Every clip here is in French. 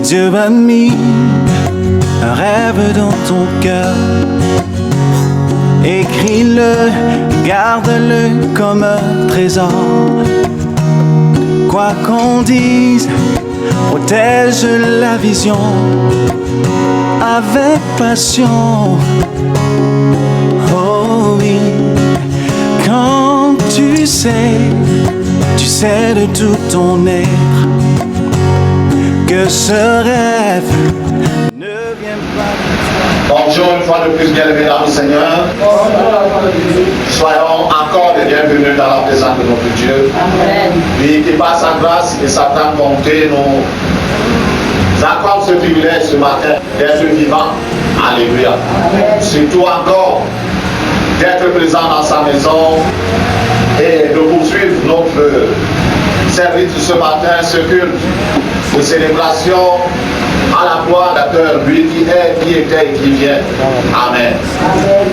Dieu a mis un rêve dans ton cœur. Écris-le, garde-le comme un trésor. Quoi qu'on dise, protège la vision avec passion. Oh oui, quand tu sais de tout ton être que ce rêve ne vient pas de toi. Bonjour une fois de plus, bien-aimés dans le Seigneur. Soyons encore les bienvenus dans la présence de notre Dieu. Amen. Lui qui par sa grâce et sa grande bonté nous accorde ce privilège ce matin d'être vivant. Alléluia. Amen. Surtout encore d'être présent dans sa maison et de poursuivre notre service de ce matin, ce culte de célébration à la gloire d'acteur, lui qui est, qui était et qui vient. Amen. Amen.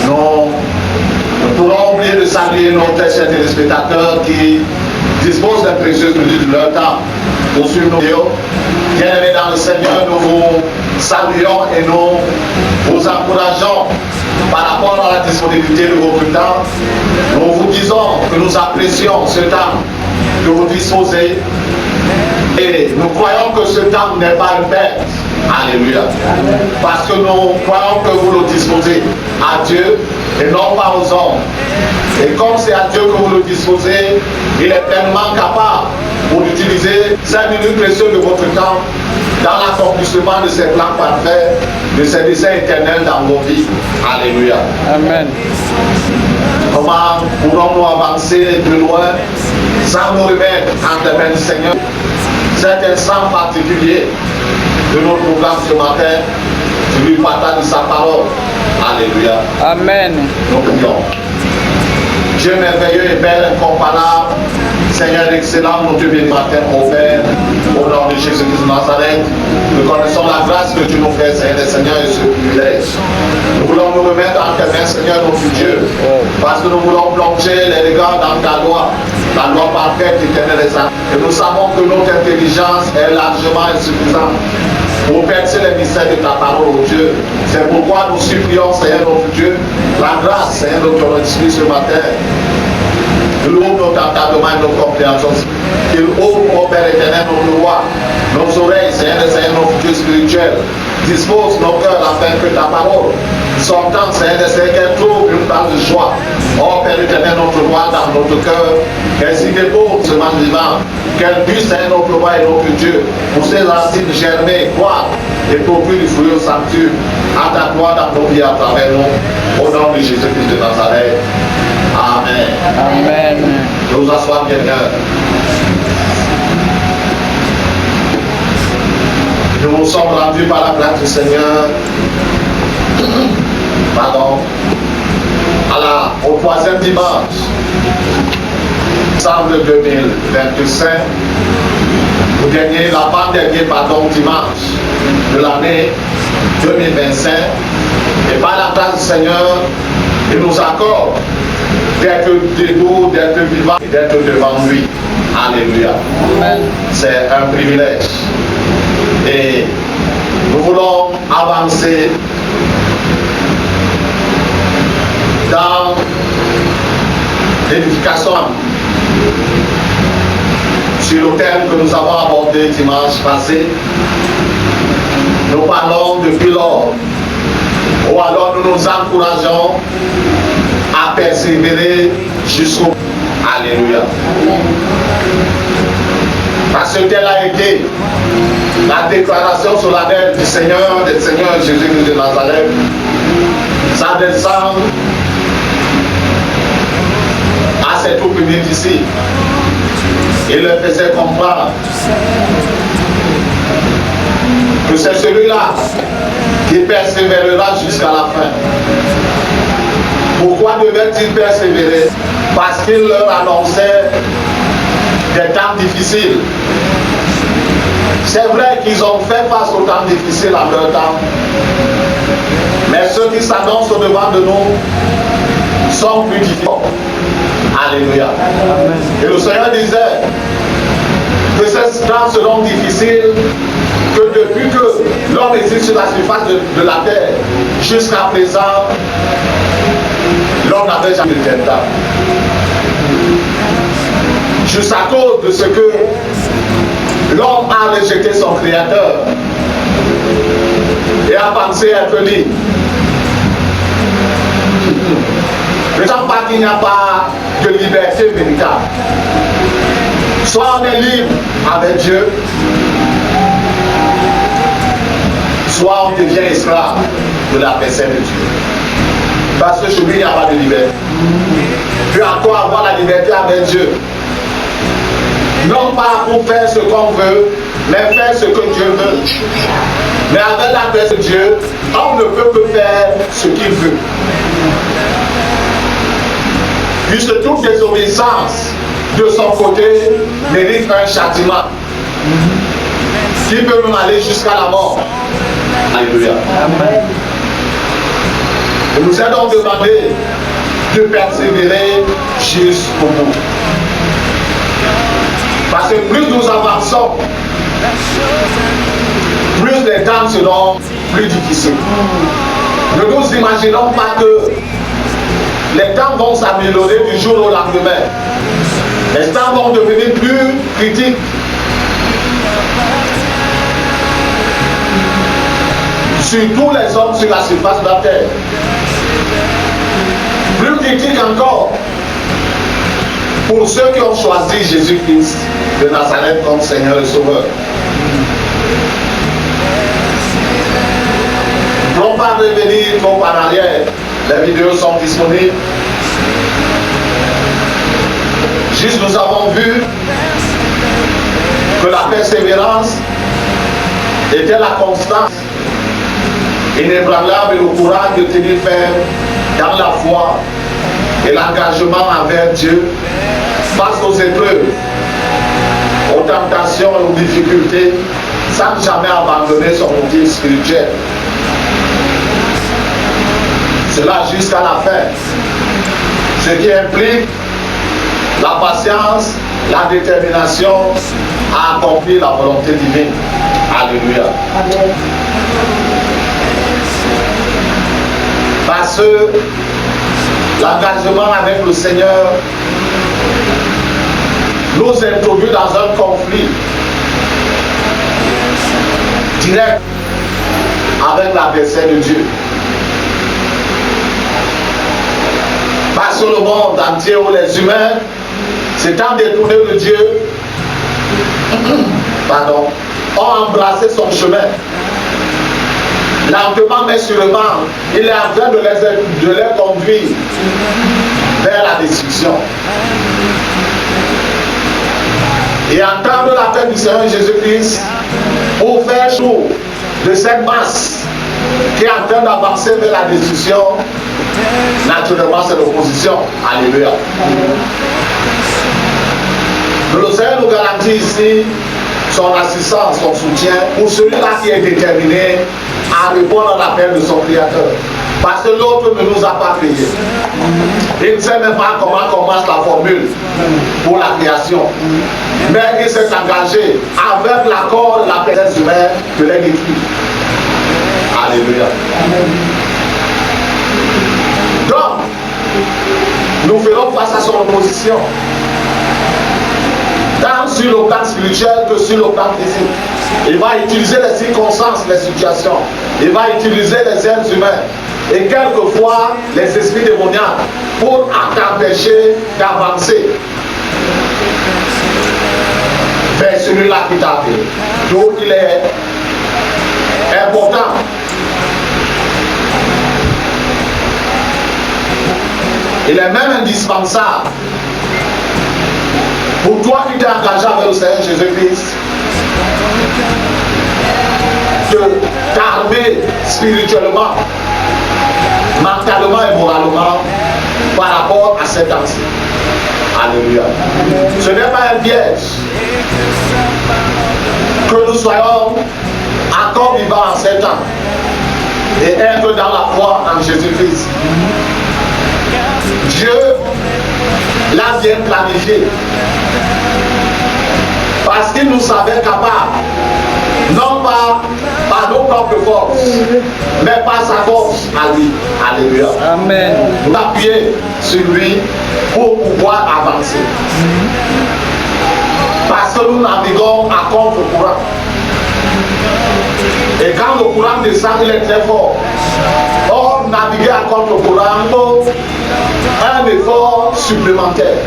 Nous ne pourrons oublier de saluer nos très chers téléspectateurs qui disposent d'un précieux minute de leur temps pour suivre nos vidéos. Bien-aimés dans le Seigneur, nous vous saluons et nous vous encourageons par rapport à la disponibilité de votre temps. Nous vous disons que nous apprécions ce temps que vous disposez et nous croyons que ce temps n'est pas une perte. Alléluia. Parce que nous croyons que vous le disposez à Dieu et non pas aux hommes. Et comme c'est à Dieu que vous le disposez, il est pleinement capable pour utiliser 5 minutes précieuses de votre temps dans l'accomplissement de ses plans parfaits, de ses desseins éternels dans vos vies. Alléluia. Amen. Comment pourrons-nous avancer plus loin sans nous remettre entre les mains du Seigneur? Cet instant particulier de notre programme ce matin, je lui partage de sa parole. Alléluia. Amen. Nous prions. Dieu merveilleux et Père incomparable, Seigneur excellent, nous te bénissons matin, au Père, au nom de Jésus-Christ de Nazareth. Nous connaissons la grâce que tu nous fais, Seigneur, et ce privilège. Nous voulons nous remettre en tes mains, Seigneur, notre Dieu, parce que nous voulons plonger les regards dans ta loi, la loi parfaite, éternelle et sainte. Et nous savons que notre intelligence est largement insuffisante pour percer les mystères de ta parole, oh Dieu. C'est pourquoi nous supplions, Seigneur notre Dieu, la grâce, Seigneur notre esprit ce matin. Il ouvre notre entendement et notre compréhension. Qu'il ouvre, ô Père éternel, notre loi, nos oreilles, Seigneur notre Dieu spirituel. Dispose nos cœurs afin que ta parole sortant, Seigneur, qu'elle trouve une place de joie. Ô Père éternel, notre loi dans notre cœur, qu'elle s'y dépose ce mal vivant, qu'elle puisse, Seigneur, notre loi et notre Dieu, pour ses racines germer, croître et produire du fruit au sanctuaire, à ta gloire dans nos vies à travers nous, au nom de Jésus-Christ de Nazareth. Amen. Amen. Je vous assois quelqu'un. Nous nous sommes rendus par la grâce du Seigneur. Pardon. Au troisième dimanche, décembre 2025, l'avant-dernier dimanche de l'année 2025, et par la grâce du Seigneur, il nous accorde d'être debout, d'être vivant et d'être devant lui. Alléluia. Amen. C'est un privilège. Et nous voulons avancer dans l'édification sur le thème que nous avons abordé dimanche passé. Nous parlons depuis lors, ou alors nous nous encourageons à persévérer jusqu'au bout. Alléluia. Parce que telle a été la déclaration solennelle du Seigneur, des Seigneurs Jésus-Christ de Nazareth, s'adressant à ses troupes ici. Il leur faisait comprendre que c'est celui-là qui persévérera jusqu'à la fin. Pourquoi devait-il persévérer? Parce qu'il leur annonçait des temps difficiles. C'est vrai qu'ils ont fait face aux temps difficiles en leur temps. Mais ceux qui s'annoncent au-devant de nous sont plus difficiles. Alléluia. Et le Seigneur disait que ces temps seront difficiles, que depuis que l'homme existe sur la surface de la terre, jusqu'à présent, l'homme n'avait jamais été tentable. Juste à cause de ce que l'homme a rejeté son Créateur et a pensé être libre. Ne sens pas qu'il n'y a pas de liberté véritable. Soit on est libre avec Dieu, soit on devient esclave de la personne de Dieu. Parce que chez lui, il n'y a pas de liberté. Tu as encore avoir la liberté avec Dieu. Non pas pour faire ce qu'on veut, mais faire ce que Dieu veut. Mais avec la grâce de Dieu, on ne peut que faire ce qu'il veut. Puisque toute désobéissance de son côté mérite un châtiment qui peut même aller jusqu'à la mort. Alléluia. Il nous est donc demandé de persévérer jusqu'au bout. Parce que plus nous avançons, plus les temps seront plus difficiles. Ne nous imaginons pas que les temps vont s'améliorer du jour au lendemain. Les temps vont devenir plus critiques. Sur tous les hommes sur la surface de la terre. Plus critiques encore pour ceux qui ont choisi Jésus-Christ de Nazareth comme Seigneur et Sauveur. Non pas revenir trop en arrière. Les vidéos sont disponibles. Juste nous avons vu que la persévérance était la constance inébranlable et le courage de tenir ferme dans la foi et l'engagement envers Dieu face aux épreuves, aux tentations et aux difficultés, sans jamais abandonner son motif spirituel. Cela jusqu'à la fin. Ce qui implique la patience, la détermination à accomplir la volonté divine. Alléluia. Amen. Parce que l'engagement avec le Seigneur nous introduit dans un conflit direct avec l'adversaire de Dieu. Parce que le monde entier où les humains s'étant détournés de Dieu, ont embrassé son chemin. Lentement mais sûrement, il est en train de les conduire vers la destruction. Et entendre l'appel du Seigneur Jésus-Christ pour faire jour de cette masse qui est en train d'avancer vers la destruction, naturellement c'est l'opposition. Alléluia. Le Seigneur nous garantit ici son assistance, son soutien pour celui-là qui est déterminé à répondre à l'appel de son Créateur. Parce que l'autre ne nous a pas créés. Il ne sait même pas comment commence la formule pour la création. Mais il s'est engagé avec l'accord de la présence humaine de les détruire. Alléluia. Donc, nous ferons face à son opposition. Tant sur le plan spirituel que sur le plan physique. Il va utiliser les circonstances, les situations. Il va utiliser les êtres humains. Et quelquefois, les esprits démoniaques pour t'empêcher d'avancer vers celui-là qui t'a appelé. Donc, il est important il est même indispensable pour toi qui t'es engagé avec le Seigneur Jésus-Christ de t'armer spirituellement, mentalement et moralement par rapport à cet ancien. Alléluia. Ce n'est pas un piège que nous soyons encore vivants en ces temps et être dans la foi en Jésus-Christ. Dieu l'a bien planifié. Parce qu'il nous savait capables, non pas par nos propres forces, mais par sa force à lui. Alléluia. Amen. Nous appuyer sur lui pour pouvoir avancer. Parce que nous naviguons à contre-courant. Et quand le courant descend, il est très fort. Or, naviguer à contre-courant faut un effort supplémentaire.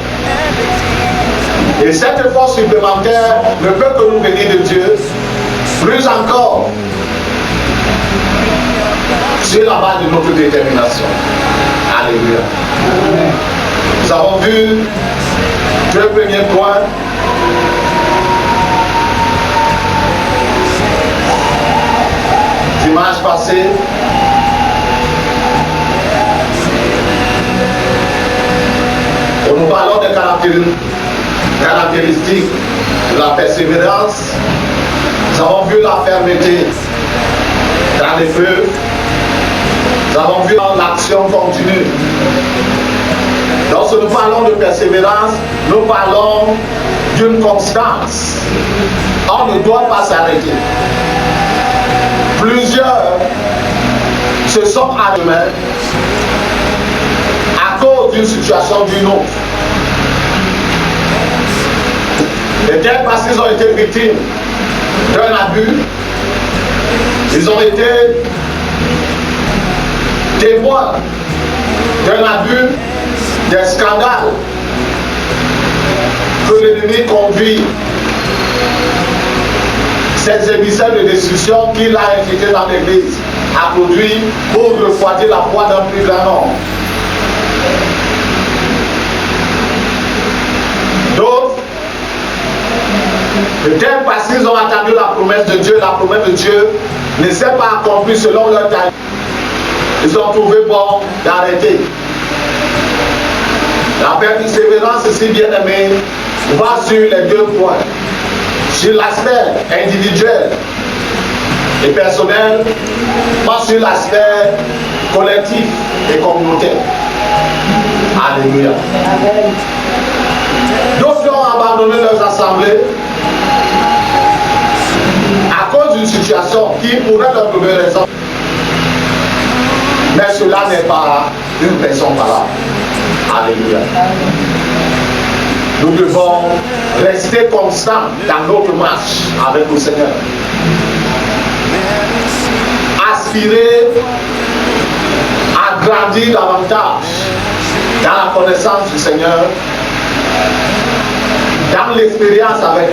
Et cet effort supplémentaire ne peut que nous venir de Dieu. Plus encore, c'est la base de notre détermination. Alléluia. Nous avons vu deux premiers points. Dimanche passé, nous parlons des caractéristiques de la persévérance. Nous avons vu la fermeté dans les feux. Nous avons vu l'action continue. Lorsque nous parlons de persévérance, nous parlons d'une constance. On ne doit pas s'arrêter. Plusieurs se sont arrêtés à cause d'une situation ou d'une autre. Peut-être parce qu'ils ont été victimes d'un abus, ils ont été témoins d'un abus, d'un scandale que l'ennemi conduit, ces émissaires de destruction qu'il a invité dans l'église à produire pour refroidir la foi d'un plus grand nombre. D'autres, peut-être parce qu'ils ont attendu la promesse de Dieu ne s'est pas accomplie selon leur taille. Ils ont trouvé bon d'arrêter. La persévérance, si bien aimée, va sur les deux points. Sur l'aspect individuel et personnel, pas sur l'aspect collectif et communautaire. Alléluia. D'autres ont abandonné leurs assemblées à cause d'une situation qui pourrait leur donner raison. Mais cela n'est pas une personne valable. Alléluia. Nous devons rester constants dans notre marche avec le Seigneur. Aspirer à grandir davantage dans la connaissance du Seigneur, dans l'expérience avec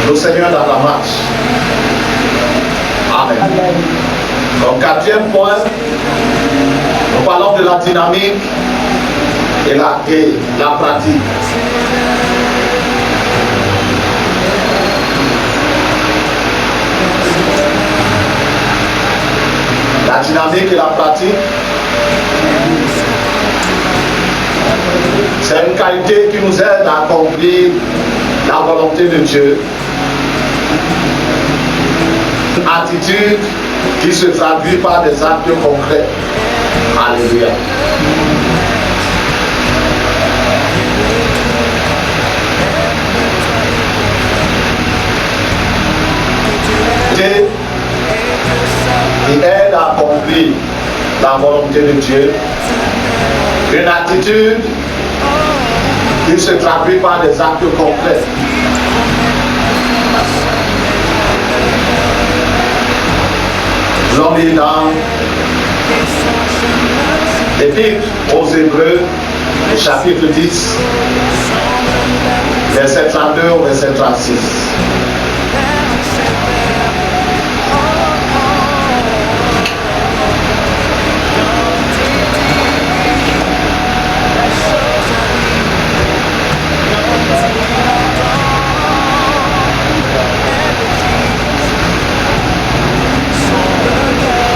le Seigneur dans la marche. Amen. Donc, quatrième point, nous parlons de la dynamique et la pratique. La dynamique et la pratique, c'est une qualité qui nous aide à accomplir la volonté de Dieu. Une attitude qui se traduit par des actes concrets. Alléluia. Qui aide à accomplir la volonté de Dieu. Une attitude qui se traduit par des actes concrets. Nous allons lire dans l'Épître aux Hébreux, chapitre 10, verset 32 au verset 36.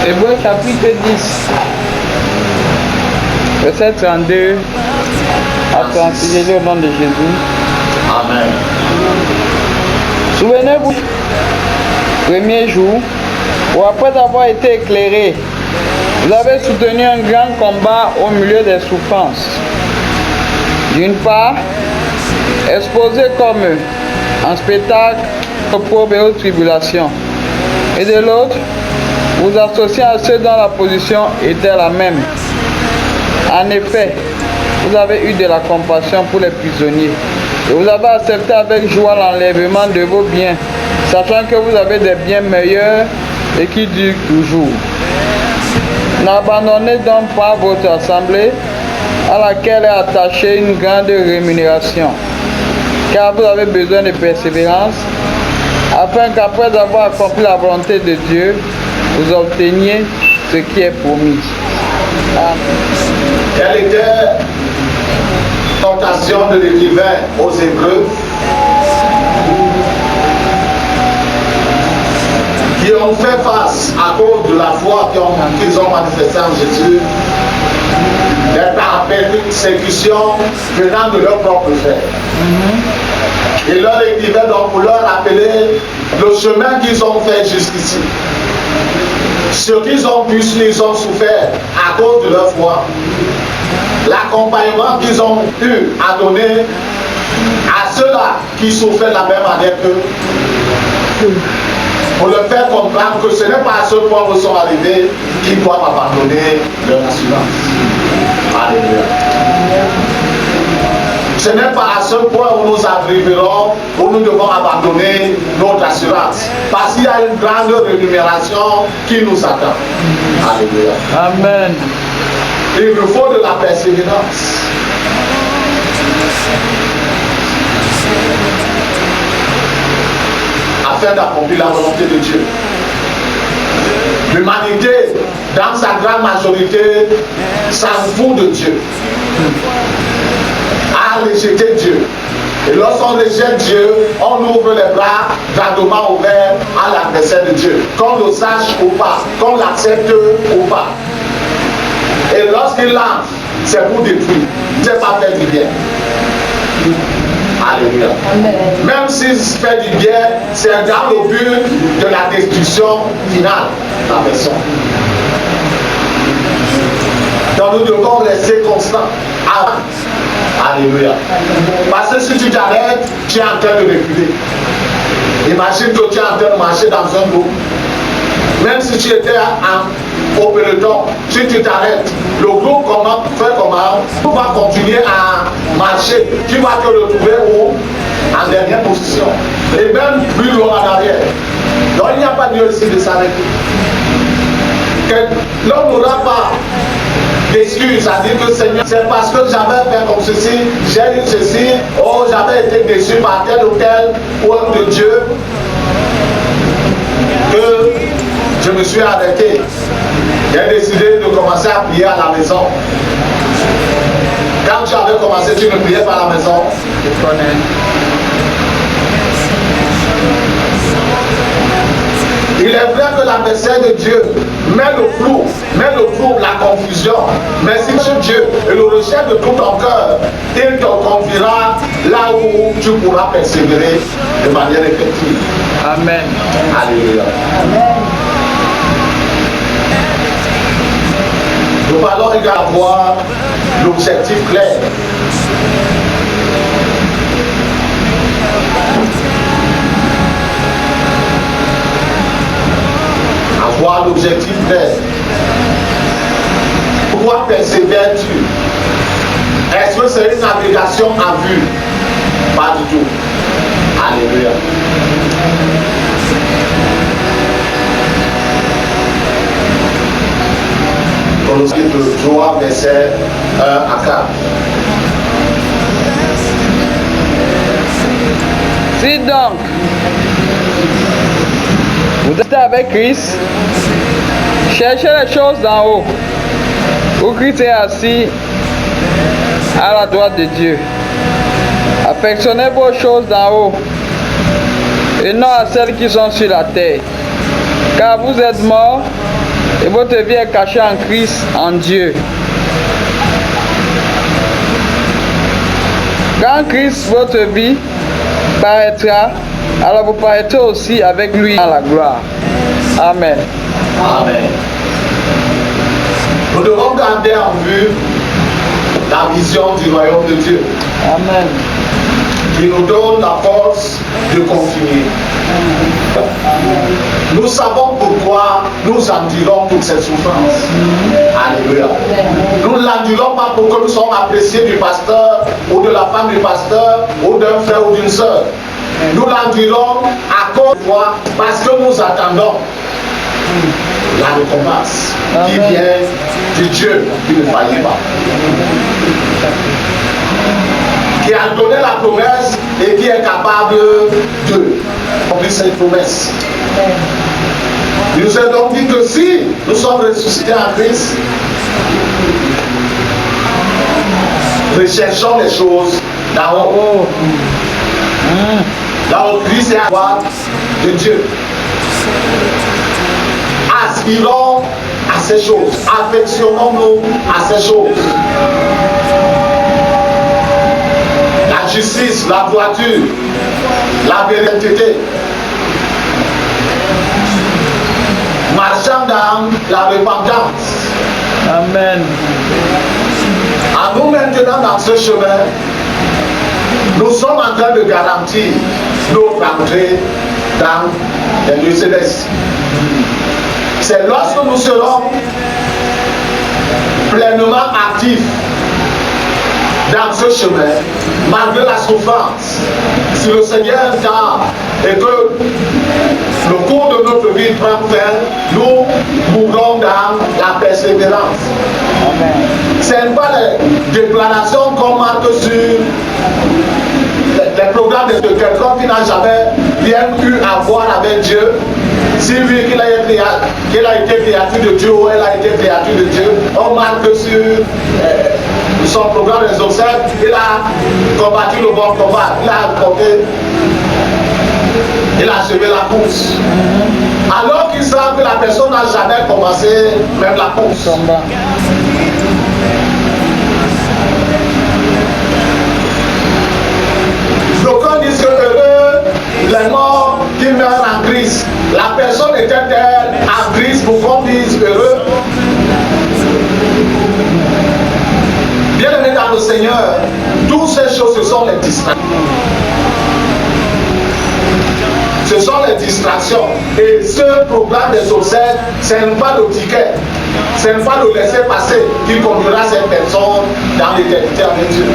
Hébreux chapitre 10, verset 32 à 36, au nom de Jésus. Amen. Souvenez-vous, premier jour, où après avoir été éclairé, vous avez soutenu un grand combat au milieu des souffrances. D'une part, exposé comme en spectacle, pauvres et aux tribulations. Et de l'autre, vous associez à ceux dont la position était la même. En effet, vous avez eu de la compassion pour les prisonniers et vous avez accepté avec joie l'enlèvement de vos biens, sachant que vous avez des biens meilleurs et qui durent toujours. N'abandonnez donc pas votre assemblée à laquelle est attachée une grande rémunération, car vous avez besoin de persévérance, afin qu'après avoir accompli la volonté de Dieu, vous obteniez ce qui est promis. Amen. Quelle était la tentation de l'écrivain aux Hébreux qui ont fait face à cause de la foi qu'ils ont manifestée en Jésus, des persécutions venant de leur propre frère. Et leur écrivait donc pour leur rappeler le chemin qu'ils ont fait jusqu'ici. Ce qu'ils ont pu, ils ont souffert à cause de leur foi. L'accompagnement qu'ils ont eu à donner à ceux-là qui souffraient de la même manière qu'eux. Pour leur faire comprendre que ce n'est pas à ce point où ils sont arrivés qu'ils doivent abandonner leur assurance. Alléluia. Ce n'est pas à ce point où nous arriverons, où nous devons abandonner notre assurance. Parce qu'il y a une grande rémunération qui nous attend. Alléluia. Amen. Il nous faut de la persévérance. Afin d'accomplir la volonté de Dieu. L'humanité, dans sa grande majorité, s'en fout de Dieu. A rejeté Dieu. Et lorsqu'on rejette Dieu, on ouvre les bras grandement ouverts à l'adversaire de Dieu. Qu'on le sache ou pas, qu'on l'accepte ou pas. Et lorsqu'il lance, c'est pour détruire. C'est pas faire du bien. Alléluia. Même s'il fait du bien, c'est dans le but de la destruction finale de la personne. Donc nous devons rester constants. Alléluia. Parce que si tu t'arrêtes, tu es en train de reculer. Imagine que tu es en train de marcher dans un groupe. Même si tu étais au peloton, si tu t'arrêtes, le groupe fait comment? Tu vas continuer à marcher. Tu vas te retrouver où? En dernière position. Et même plus loin en arrière. Donc il n'y a pas lieu ici de s'arrêter. L'homme n'aura pas d'excuses à dire que Seigneur, c'est parce que j'avais fait comme ceci, j'ai eu ceci, oh j'avais été déçu par tel ou tel homme de Dieu que je me suis arrêté. J'ai décidé de commencer à prier à la maison. Quand tu avais commencé, tu ne priais pas à la maison. Je connais. Il est vrai que l'adversaire de Dieu met le flou, la confusion. Mais si Dieu et le recherche de tout ton cœur, il te conduira là où tu pourras persévérer de manière effective. Amen. Alléluia. Amen. Nous allons avoir l'objectif clair. Avoir l'objectif clair. Pourquoi persévères-tu? Est-ce que c'est une navigation à vue? Pas du tout. Alléluia. Colossiens 3, verset 1 à 4. Si donc vous êtes avec Christ, cherchez les choses d'en haut, où Christ est assis à la droite de Dieu. Affectionnez vos choses d'en haut et non à celles qui sont sur la terre, car vous êtes morts et votre vie est cachée en Christ, en Dieu. Quand Christ, votre vie, paraîtra, alors vous paraîtrez aussi avec lui dans la gloire. Amen. Amen. Nous devons garder en vue la vision du royaume de Dieu. Amen. qui nous donne la force de continuer. Nous savons pourquoi nous endurons toute cette souffrance. Alléluia. Nous ne l'endurons pas pour que nous soyons appréciés du pasteur ou de la femme du pasteur ou d'un frère ou d'une soeur. Nous l'endurons à cause de quoi? Parce que nous attendons la récompense qui vient du Dieu qui ne faillit pas, qui a donné la promesse et qui est capable de accomplir cette promesse. Il nous a donc dit que si nous sommes ressuscités en Christ, recherchons les choses d'en haut. Là où Christ est à droite de Dieu. Aspirons à ces choses, affectionnons-nous à ces choses. La justice, la droiture, la vérité. Marchant dans la repentance. Amen. À nous maintenant dans ce chemin, nous sommes en train de garantir notre entrée dans les lieux célestes. C'est lorsque nous serons pleinement actifs dans ce chemin, malgré la souffrance, si le Seigneur tarde et que le cours de notre vie prend fin, nous mourrons dans la persévérance. Ce n'est pas les déclarations qu'on marque sur les programmes de quelqu'un qui n'a jamais bien eu à voir avec Dieu. Si lui qu'il a été créature de Dieu ou elle a été créature de Dieu, on marque sur son programme des obsèques, il a combattu le bon combat, il a porté, il a achevé la course. Alors qu'il savent que la personne n'a jamais commencé même la course. D'aucuns disent que heureux les morts qui meurent en Christ. La personne était-elle en Christ pour qu'on dise heureux? Bien-aimés dans le Seigneur, toutes ces choses, ce sont les distractions. Ce sont les distractions. Et ce programme des obsèques, ce n'est pas le ticket. Ce n'est pas le laisser passer qui conduira cette personne dans l'éternité avec Dieu.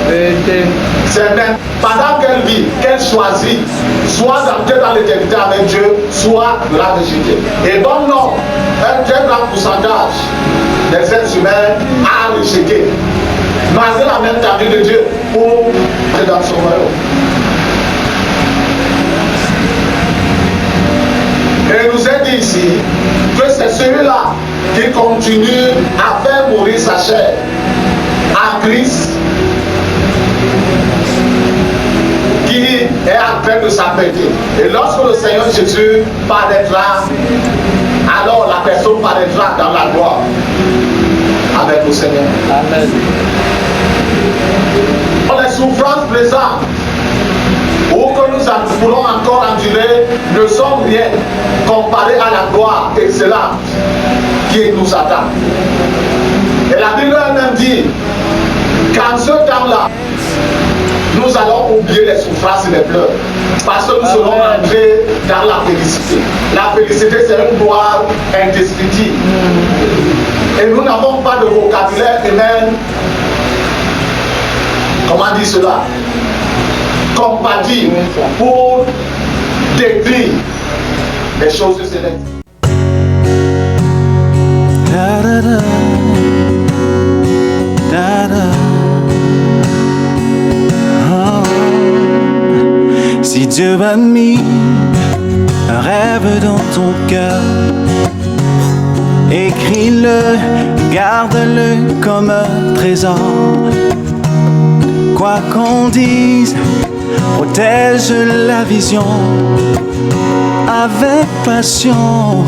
C'est même pendant qu'elle vit, qu'elle choisit, soit d'entrer dans l'éternité avec Dieu, soit de la rejeter. Et donc non, un très grand pourcentage des êtres humains a rejeté, malgré la même tendue de Dieu, pour entrer dans son royaume. Et il nous est dit ici que c'est celui-là qui continue à faire mourir sa chair en Christ, qui est en train de s'apprêter. Et lorsque le Seigneur Jésus paraîtra, alors la personne paraîtra dans la gloire avec le Seigneur. Amen. Les souffrances présentes ou que nous pourrons encore endurer ne sont rien comparé à la gloire excellente qui nous attend. Et la Bible elle-même dit qu'en ce temps-là, nous allons oublier les souffrances et les pleurs parce que nous serons entrés dans la félicité. La félicité, c'est une gloire indescriptible. Et nous n'avons pas de vocabulaire humain, comment dire cela, compatible pour décrire les choses célestes. Da da da, da da. Oh. Si Dieu a mis un rêve dans ton cœur, écris-le, garde-le comme un trésor. Quoi qu'on dise, protège la vision avec passion.